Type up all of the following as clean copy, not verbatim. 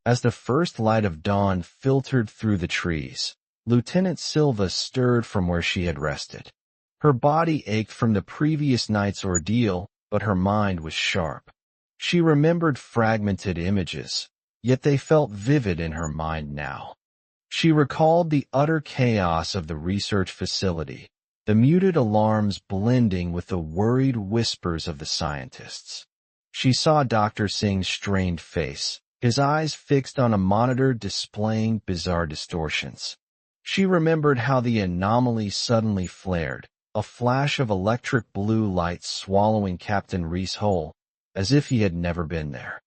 As the first light of dawn filtered through the trees, Lieutenant Silva stirred from where she had rested. Her body ached from the previous night's ordeal, but her mind was sharp. She remembered fragmented images, yet they felt vivid in her mind now. She recalled the utter chaos of the research facility, the muted alarms blending with the worried whispers of the scientists. She saw Dr. Singh's strained face, his eyes fixed on a monitor displaying bizarre distortions. She remembered how the anomaly suddenly flared, a flash of electric blue light swallowing Captain Rhys whole, as if he had never been there.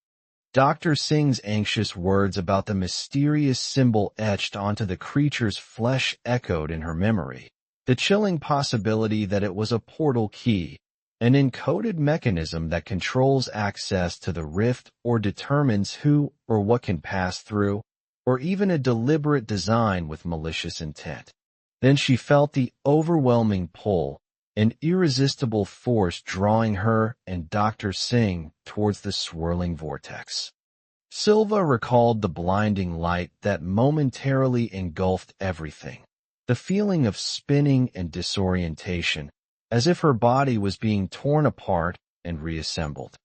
Dr. Singh's anxious words about the mysterious symbol etched onto the creature's flesh echoed in her memory. The chilling possibility that it was a portal key, an encoded mechanism that controls access to the rift or determines who or what can pass through, or even a deliberate design with malicious intent. Then she felt the overwhelming pull, an irresistible force drawing her and Dr. Singh towards the swirling vortex. Silva recalled the blinding light that momentarily engulfed everything, the feeling of spinning and disorientation, as if her body was being torn apart and reassembled.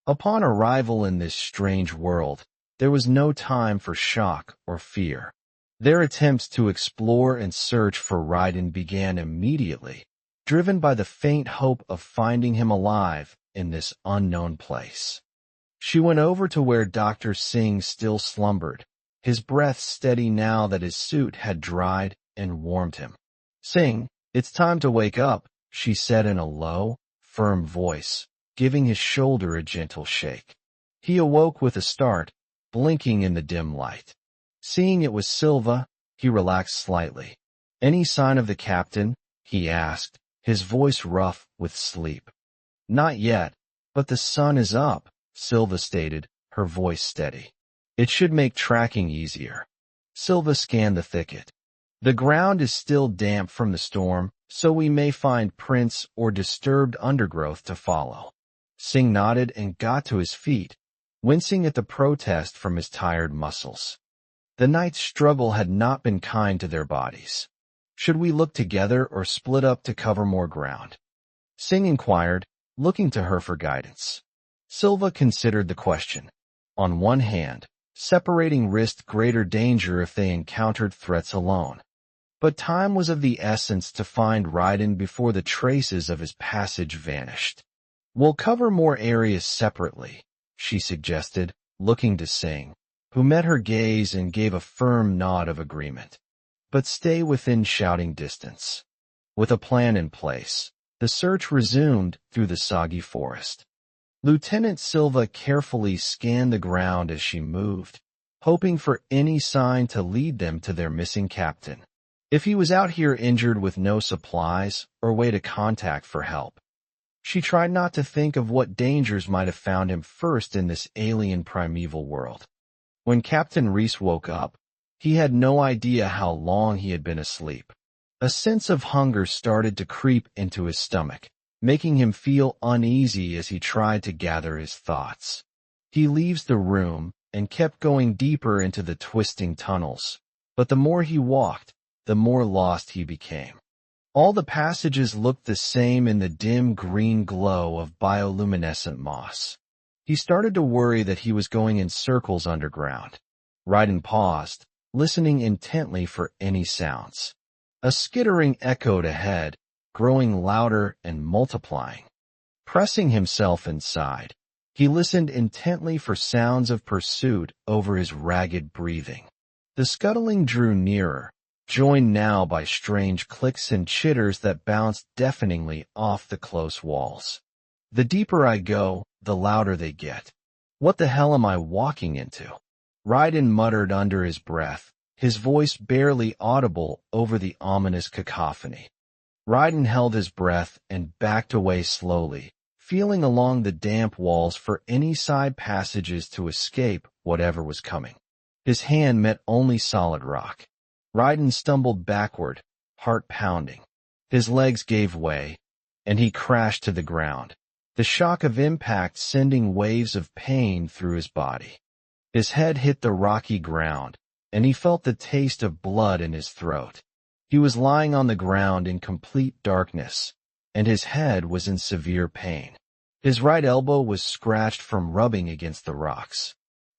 Upon arrival in this strange world, there was no time for shock or fear. Their attempts to explore and search for Raiden began immediately, driven by the faint hope of finding him alive in this unknown place. She went over to where Dr. Singh still slumbered, his breath steady now that his suit had dried and warmed him. "Singh, it's time to wake up," she said in a low, firm voice, giving his shoulder a gentle shake. He awoke with a start, blinking in the dim light. Seeing it was Silva, he relaxed slightly. "Any sign of the captain?" he asked, his voice rough with sleep. "Not yet, but the sun is up," Silva stated, her voice steady. "It should make tracking easier." Silva scanned the thicket. "The ground is still damp from the storm, so we may find prints or disturbed undergrowth to follow." Singh nodded and got to his feet, wincing at the protest from his tired muscles. The night's struggle had not been kind to their bodies. "Should we look together or split up to cover more ground?" Singh inquired, looking to her for guidance. Silva considered the question. On one hand, separating risked greater danger if they encountered threats alone. But time was of the essence to find Raiden before the traces of his passage vanished. "We'll cover more areas separately," she suggested, looking to Singh, who met her gaze and gave a firm nod of agreement. "But stay within shouting distance." With a plan in place, the search resumed through the soggy forest. Lieutenant Silva carefully scanned the ground as she moved, hoping for any sign to lead them to their missing captain. If he was out here injured with no supplies or way to contact for help. She tried not to think of what dangers might have found him first in this alien primeval world. When Captain Rhys woke up, he had no idea how long he had been asleep. A sense of hunger started to creep into his stomach, making him feel uneasy as he tried to gather his thoughts. He leaves the room and kept going deeper into the twisting tunnels, but the more he walked, the more lost he became. All the passages looked the same in the dim green glow of bioluminescent moss. He started to worry that he was going in circles underground. Raiden paused, listening intently for any sounds. A skittering echoed ahead, growing louder and multiplying. Pressing himself inside, he listened intently for sounds of pursuit over his ragged breathing. The scuttling drew nearer, joined now by strange clicks and chitters that bounced deafeningly off the close walls. "The deeper I go, the louder they get. What the hell am I walking into?" Raiden muttered under his breath, his voice barely audible over the ominous cacophony. Raiden held his breath and backed away slowly, feeling along the damp walls for any side passages to escape whatever was coming. His hand met only solid rock. Raiden stumbled backward, heart pounding. His legs gave way, and he crashed to the ground, the shock of impact sending waves of pain through his body. His head hit the rocky ground, and he felt the taste of blood in his throat. He was lying on the ground in complete darkness, and his head was in severe pain. His right elbow was scratched from rubbing against the rocks.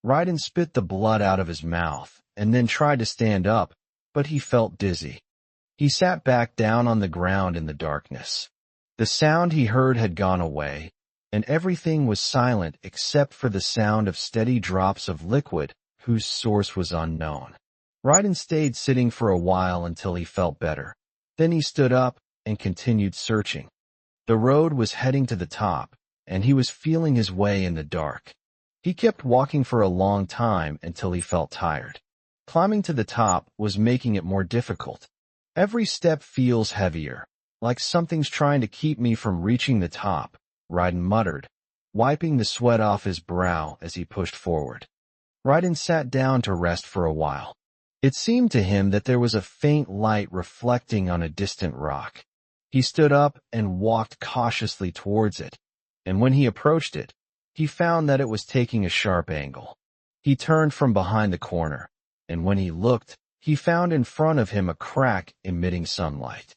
Raiden spit the blood out of his mouth, and then tried to stand up, but he felt dizzy. He sat back down on the ground in the darkness. The sound he heard had gone away, and everything was silent except for the sound of steady drops of liquid whose source was unknown. Raiden stayed sitting for a while until he felt better. Then he stood up and continued searching. The road was heading to the top, and he was feeling his way in the dark. He kept walking for a long time until he felt tired. Climbing to the top was making it more difficult. Every step feels heavier, like something's trying to keep me from reaching the top, Raiden muttered, wiping the sweat off his brow as he pushed forward. Raiden sat down to rest for a while. It seemed to him that there was a faint light reflecting on a distant rock. He stood up and walked cautiously towards it, and when he approached it, he found that it was taking a sharp angle. He turned from behind the corner, and when he looked, he found in front of him a crack emitting sunlight.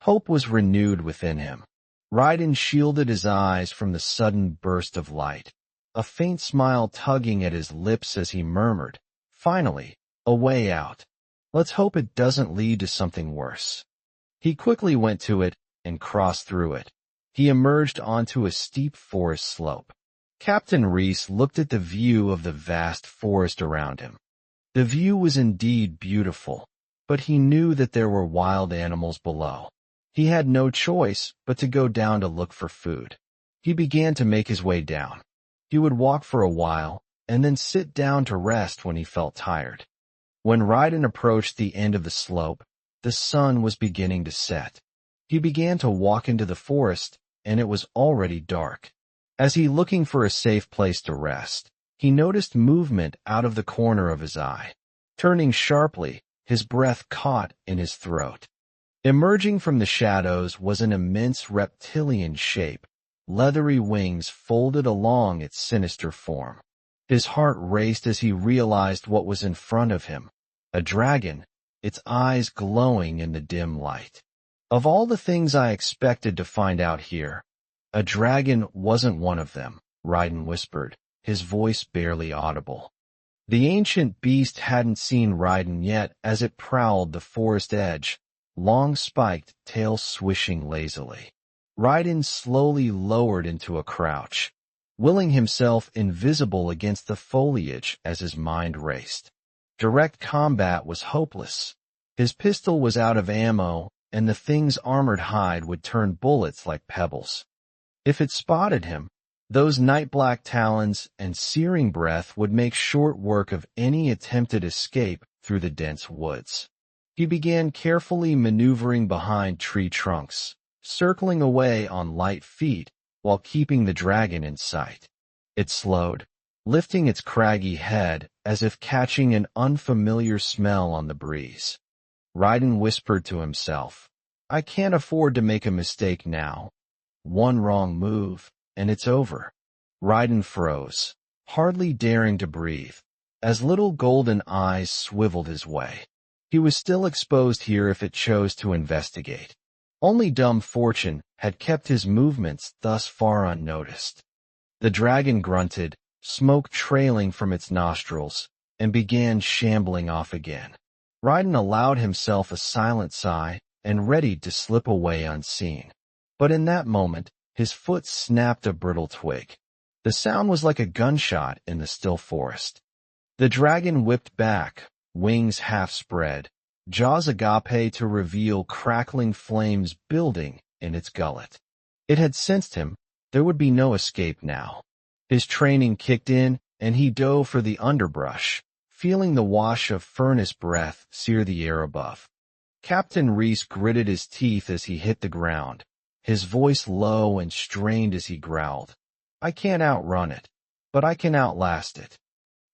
Hope was renewed within him. Raiden shielded his eyes from the sudden burst of light, a faint smile tugging at his lips as he murmured, "Finally, a way out. Let's hope it doesn't lead to something worse." He quickly went to it and crossed through it. He emerged onto a steep forest slope. Captain Rhys looked at the view of the vast forest around him. The view was indeed beautiful, but he knew that there were wild animals below. He had no choice but to go down to look for food. He began to make his way down. He would walk for a while, and then sit down to rest when he felt tired. When Raiden approached the end of the slope, the sun was beginning to set. He began to walk into the forest, and it was already dark. As he looking for a safe place to rest, he noticed movement out of the corner of his eye. Turning sharply, his breath caught in his throat. Emerging from the shadows was an immense reptilian shape, leathery wings folded along its sinister form. His heart raced as he realized what was in front of him. A dragon, its eyes glowing in the dim light. Of all the things I expected to find out here, a dragon wasn't one of them, Raiden whispered, his voice barely audible. The ancient beast hadn't seen Raiden yet as it prowled the forest edge, long spiked tail swishing lazily. Raiden slowly lowered into a crouch, willing himself invisible against the foliage as his mind raced. Direct combat was hopeless. His pistol was out of ammo, and the thing's armored hide would turn bullets like pebbles. If it spotted him, those night-black talons and searing breath would make short work of any attempted escape through the dense woods. He began carefully maneuvering behind tree trunks, circling away on light feet while keeping the dragon in sight. It slowed, lifting its craggy head as if catching an unfamiliar smell on the breeze. Raiden whispered to himself, "I can't afford to make a mistake now. One wrong move, and it's over." Raiden froze, hardly daring to breathe, as little golden eyes swiveled his way. He was still exposed here if it chose to investigate. Only dumb fortune had kept his movements thus far unnoticed. The dragon grunted, smoke trailing from its nostrils, and began shambling off again. Raiden allowed himself a silent sigh and readied to slip away unseen. But in that moment, his foot snapped a brittle twig. The sound was like a gunshot in the still forest. The dragon whipped back, wings half spread, jaws agape to reveal crackling flames building in its gullet. It had sensed him. There would be no escape now. His training kicked in, and he dove for the underbrush, feeling the wash of furnace breath sear the air above. Captain Rhys gritted his teeth as he hit the ground, his voice low and strained as he growled, "I can't outrun it, but I can outlast it."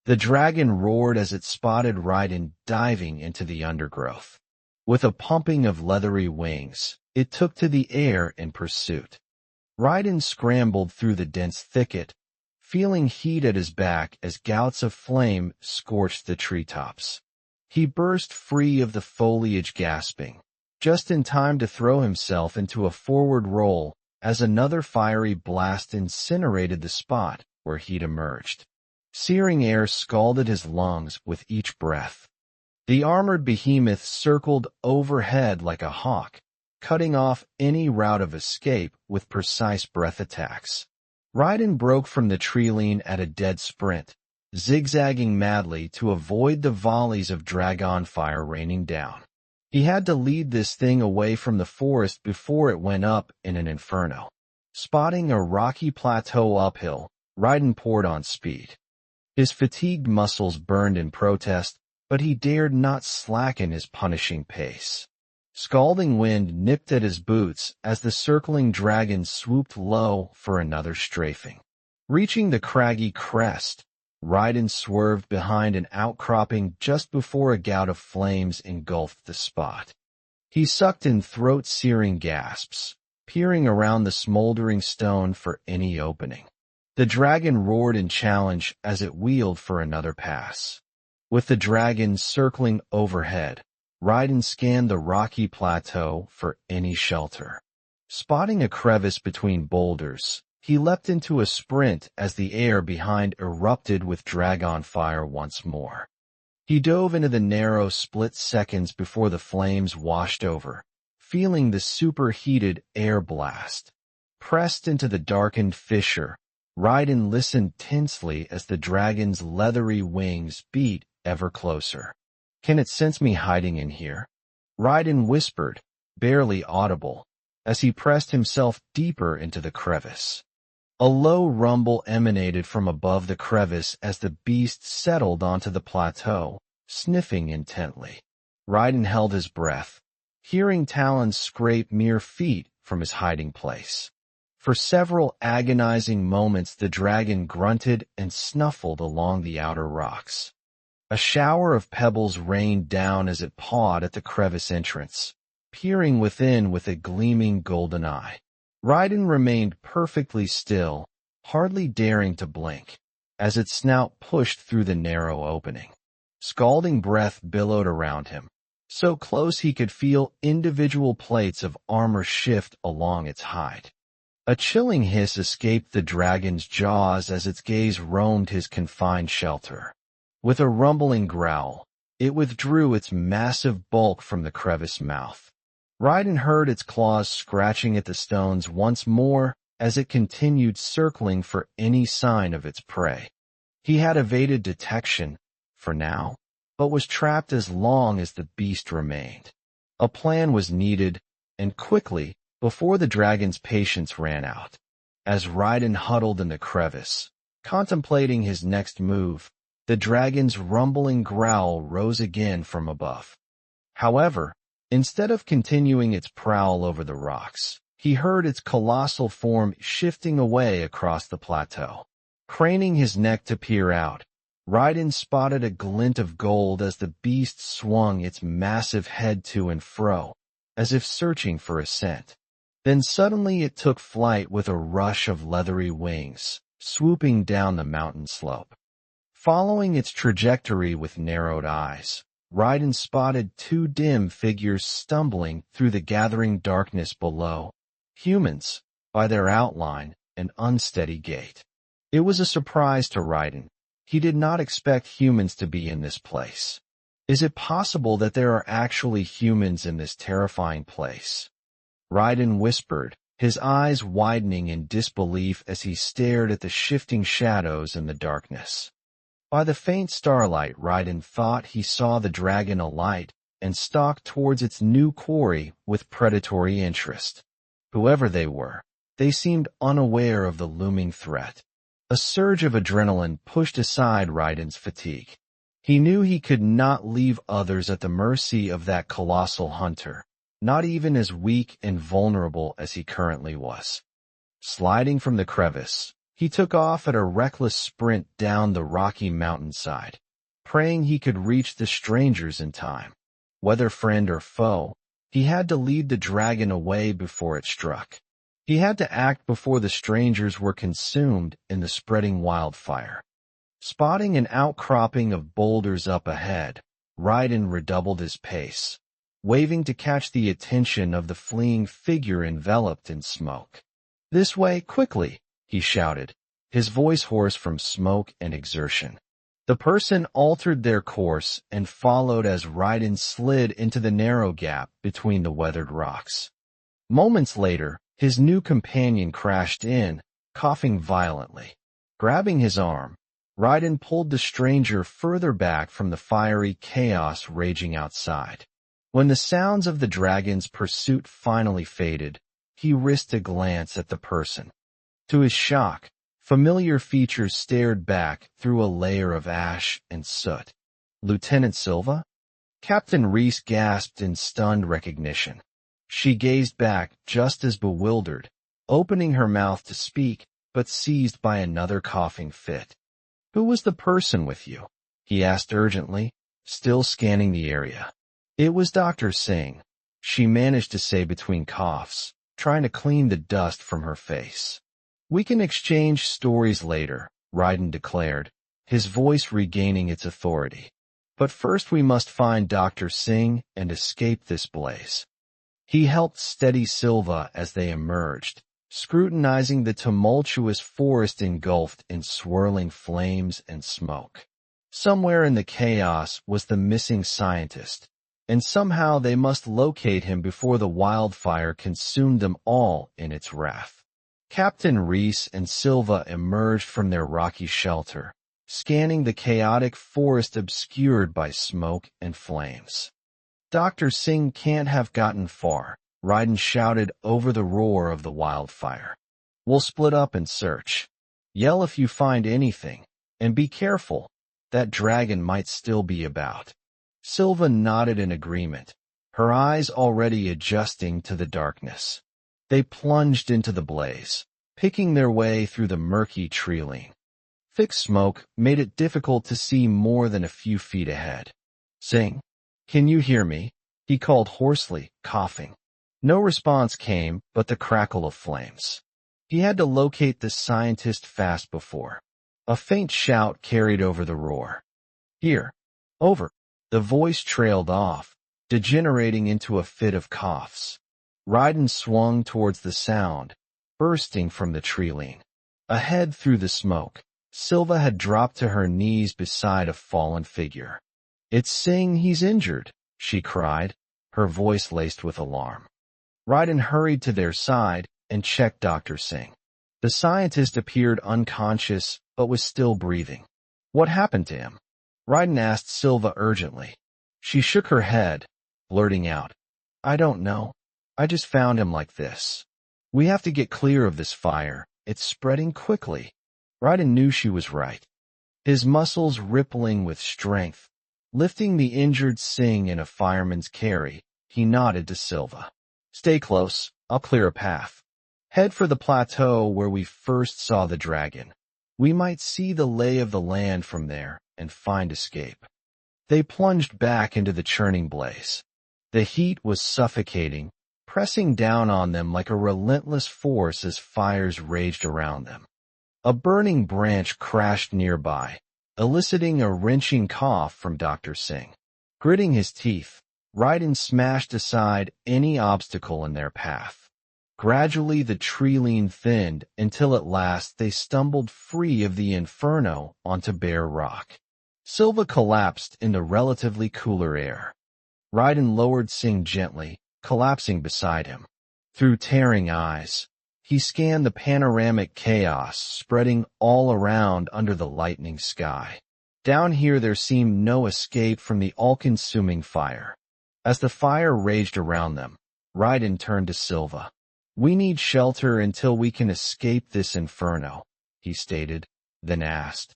The dragon roared as it spotted Raiden diving into the undergrowth. With a pumping of leathery wings, it took to the air in pursuit. Raiden scrambled through the dense thicket, feeling heat at his back as gouts of flame scorched the treetops. He burst free of the foliage, gasping, just in time to throw himself into a forward roll as another fiery blast incinerated the spot where he'd emerged. Searing air scalded his lungs with each breath. The armored behemoth circled overhead like a hawk, cutting off any route of escape with precise breath attacks. Raiden broke from the tree-line at a dead sprint, zigzagging madly to avoid the volleys of dragon fire raining down. He had to lead this thing away from the forest before it went up in an inferno. Spotting a rocky plateau uphill, Raiden poured on speed. His fatigued muscles burned in protest, but he dared not slacken his punishing pace. Scalding wind nipped at his boots as the circling dragon swooped low for another strafing. Reaching the craggy crest, Raiden swerved behind an outcropping just before a gout of flames engulfed the spot. He sucked in throat-searing gasps, peering around the smoldering stone for any opening. The dragon roared in challenge as it wheeled for another pass. With the dragon circling overhead, Raiden scanned the rocky plateau for any shelter. Spotting a crevice between boulders, he leapt into a sprint as the air behind erupted with dragon fire once more. He dove into the narrow split seconds before the flames washed over, feeling the superheated air blast. Pressed into the darkened fissure, Raiden listened tensely as the dragon's leathery wings beat ever closer. "Can it sense me hiding in here?" Raiden whispered, barely audible, as he pressed himself deeper into the crevice. A low rumble emanated from above the crevice as the beast settled onto the plateau, sniffing intently. Raiden held his breath, hearing talons scrape mere feet from his hiding place. For several agonizing moments the dragon grunted and snuffled along the outer rocks. A shower of pebbles rained down as it pawed at the crevice entrance, peering within with a gleaming golden eye. Raiden remained perfectly still, hardly daring to blink, as its snout pushed through the narrow opening. Scalding breath billowed around him, so close he could feel individual plates of armor shift along its hide. A chilling hiss escaped the dragon's jaws as its gaze roamed his confined shelter. With a rumbling growl, it withdrew its massive bulk from the crevice mouth. Raiden heard its claws scratching at the stones once more as it continued circling for any sign of its prey. He had evaded detection, for now, but was trapped as long as the beast remained. A plan was needed, and quickly, before the dragon's patience ran out. As Raiden huddled in the crevice, contemplating his next move, the dragon's rumbling growl rose again from above. However, instead of continuing its prowl over the rocks, he heard its colossal form shifting away across the plateau. Craning his neck to peer out, Raiden spotted a glint of gold as the beast swung its massive head to and fro, as if searching for a scent. Then suddenly it took flight with a rush of leathery wings, swooping down the mountain slope. Following its trajectory with narrowed eyes, Raiden spotted two dim figures stumbling through the gathering darkness below. Humans, by their outline and unsteady gait. It was a surprise to Raiden. He did not expect humans to be in this place. Is it possible that there are actually humans in this terrifying place? Raiden whispered, his eyes widening in disbelief as he stared at the shifting shadows in the darkness. By the faint starlight, Raiden thought he saw the dragon alight and stalk towards its new quarry with predatory interest. Whoever they were, they seemed unaware of the looming threat. A surge of adrenaline pushed aside Raiden's fatigue. He knew he could not leave others at the mercy of that colossal hunter, not even as weak and vulnerable as he currently was. Sliding from the crevice, he took off at a reckless sprint down the rocky mountainside, praying he could reach the strangers in time. Whether friend or foe, he had to lead the dragon away before it struck. He had to act before the strangers were consumed in the spreading wildfire. Spotting an outcropping of boulders up ahead, Raiden redoubled his pace, waving to catch the attention of the fleeing figure enveloped in smoke. "This way, quickly!" he shouted, his voice hoarse from smoke and exertion. The person altered their course and followed as Raiden slid into the narrow gap between the weathered rocks. Moments later, his new companion crashed in, coughing violently. Grabbing his arm, Raiden pulled the stranger further back from the fiery chaos raging outside. When the sounds of the dragon's pursuit finally faded, he risked a glance at the person. To his shock, familiar features stared back through a layer of ash and soot. "Lieutenant Silva?" Captain Rhys gasped in stunned recognition. She gazed back just as bewildered, opening her mouth to speak, but seized by another coughing fit. "Who was the person with you?" he asked urgently, still scanning the area. "It was Dr. Singh," she managed to say between coughs, trying to clean the dust from her face. "We can exchange stories later," Raiden declared, his voice regaining its authority. "But first we must find Dr. Singh and escape this blaze." He helped steady Silva as they emerged, scrutinizing the tumultuous forest engulfed in swirling flames and smoke. Somewhere in the chaos was the missing scientist, and somehow they must locate him before the wildfire consumed them all in its wrath. Captain Rhys and Silva emerged from their rocky shelter, scanning the chaotic forest obscured by smoke and flames. "Dr. Singh can't have gotten far," Raiden shouted over the roar of the wildfire. "We'll split up and search. Yell if you find anything, and be careful. That dragon might still be about." Silva nodded in agreement, her eyes already adjusting to the darkness. They plunged into the blaze, picking their way through the murky tree-line. Thick smoke made it difficult to see more than a few feet ahead. "Singh, can you hear me?" he called hoarsely, coughing. No response came but the crackle of flames. He had to locate the scientist fast before. A faint shout carried over the roar. "Here. Over." The voice trailed off, degenerating into a fit of coughs. Raiden swung towards the sound, bursting from the tree-line. Ahead through the smoke, Silva had dropped to her knees beside a fallen figure. "It's Singh, he's injured," she cried, her voice laced with alarm. Raiden hurried to their side and checked Dr. Singh. The scientist appeared unconscious but was still breathing. "What happened to him?" Raiden asked Silva urgently. She shook her head, blurting out, "I don't know. I just found him like this. We have to get clear of this fire. It's spreading quickly." Raiden knew she was right. His muscles rippling with strength, lifting the injured Singh in a fireman's carry, he nodded to Silva. "Stay close. I'll clear a path. Head for the plateau where we first saw the dragon. We might see the lay of the land from there and find escape." They plunged back into the churning blaze. The heat was suffocating, pressing down on them like a relentless force as fires raged around them. A burning branch crashed nearby, eliciting a wrenching cough from Dr. Singh. Gritting his teeth, Raiden smashed aside any obstacle in their path. Gradually the tree-line thinned until at last they stumbled free of the inferno onto bare rock. Silva collapsed in the relatively cooler air. Raiden lowered Singh gently, collapsing beside him. Through tearing eyes, he scanned the panoramic chaos spreading all around under the lightning sky. Down here there seemed no escape from the all-consuming fire. As the fire raged around them, Raiden turned to Silva. "We need shelter until we can escape this inferno," he stated, then asked,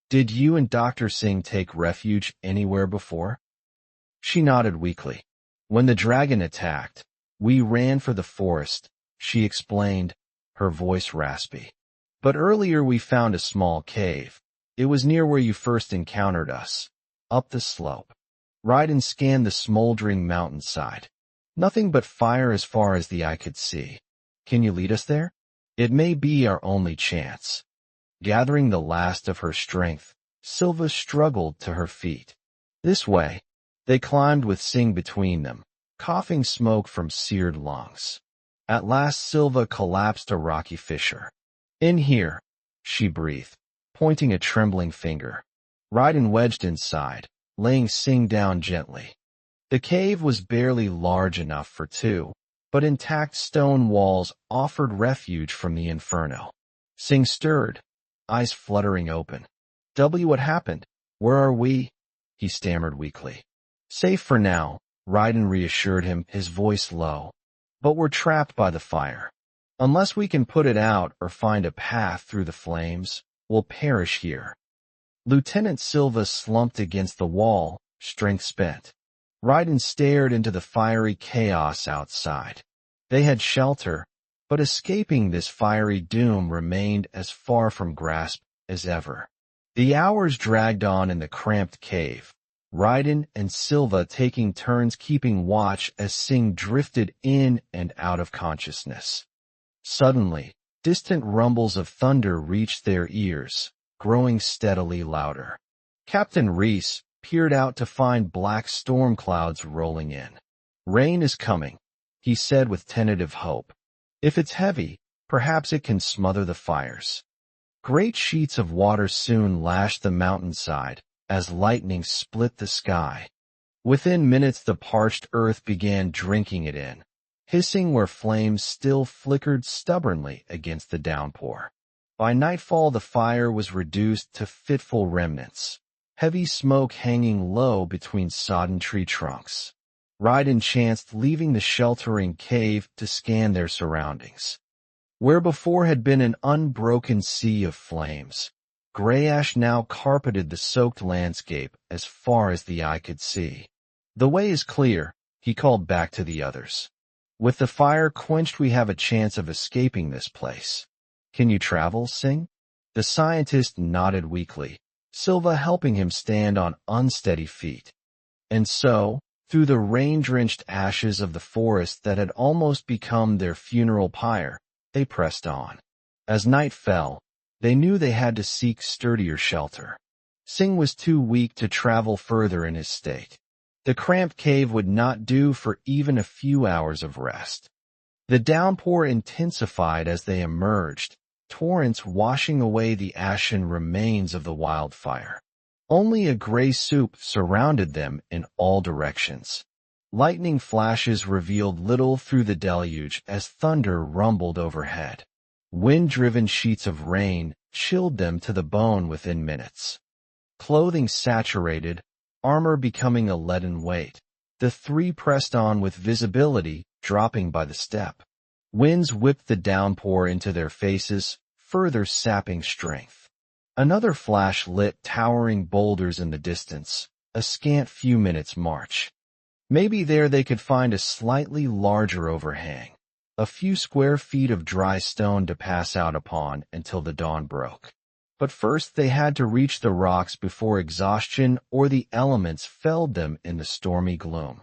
"Did you and Dr. Singh take refuge anywhere before?" She nodded weakly. "When the dragon attacked, we ran for the forest," she explained, her voice raspy. "But earlier we found a small cave. It was near where you first encountered us, up the slope." Raiden scanned the smoldering mountainside. Nothing but fire as far as the eye could see. Can you lead us there? It may be our only chance. Gathering the last of her strength, Silva struggled to her feet. This way. They climbed with Sing between them, coughing smoke from seared lungs. At last Silva collapsed a rocky fissure. In here, she breathed, pointing a trembling finger. Raiden wedged inside, laying Sing down gently. The cave was barely large enough for two, but intact stone walls offered refuge from the inferno. Sing stirred, eyes fluttering open. What happened? Where are we? He stammered weakly. Safe for now, Raiden reassured him, his voice low. But we're trapped by the fire. Unless we can put it out or find a path through the flames, we'll perish here. Lieutenant Silva slumped against the wall, strength spent. Raiden stared into the fiery chaos outside. They had shelter, but escaping this fiery doom remained as far from grasp as ever. The hours dragged on in the cramped cave, Raiden and Silva taking turns keeping watch as Sing drifted in and out of consciousness. Suddenly, distant rumbles of thunder reached their ears, growing steadily louder. Captain Rhys peered out to find black storm clouds rolling in. Rain is coming, he said with tentative hope. If it's heavy, perhaps it can smother the fires. Great sheets of water soon lashed the mountainside as lightning split the sky. Within minutes the parched earth began drinking it in, hissing where flames still flickered stubbornly against the downpour. By nightfall the fire was reduced to fitful remnants, heavy smoke hanging low between sodden tree trunks. Raiden chanced leaving the sheltering cave to scan their surroundings. Where before had been an unbroken sea of flames, gray ash now carpeted the soaked landscape as far as the eye could see. The way is clear, he called back to the others. With the fire quenched we have a chance of escaping this place. Can you travel, Sing? The scientist nodded weakly, Silva helping him stand on unsteady feet. And so, through the rain-drenched ashes of the forest that had almost become their funeral pyre, they pressed on. As night fell, they knew they had to seek sturdier shelter. Sing was too weak to travel further in his state. The cramped cave would not do for even a few hours of rest. The downpour intensified as they emerged, torrents washing away the ashen remains of the wildfire. Only a gray soup surrounded them in all directions. Lightning flashes revealed little through the deluge as thunder rumbled overhead. Wind-driven sheets of rain chilled them to the bone within minutes. Clothing saturated, armor becoming a leaden weight, the three pressed on with visibility dropping by the step. Winds whipped the downpour into their faces, further sapping strength. Another flash lit towering boulders in the distance, a scant few minutes' march. Maybe there they could find a slightly larger overhang, a few square feet of dry stone to pass out upon until the dawn broke. But first they had to reach the rocks before exhaustion or the elements felled them in the stormy gloom.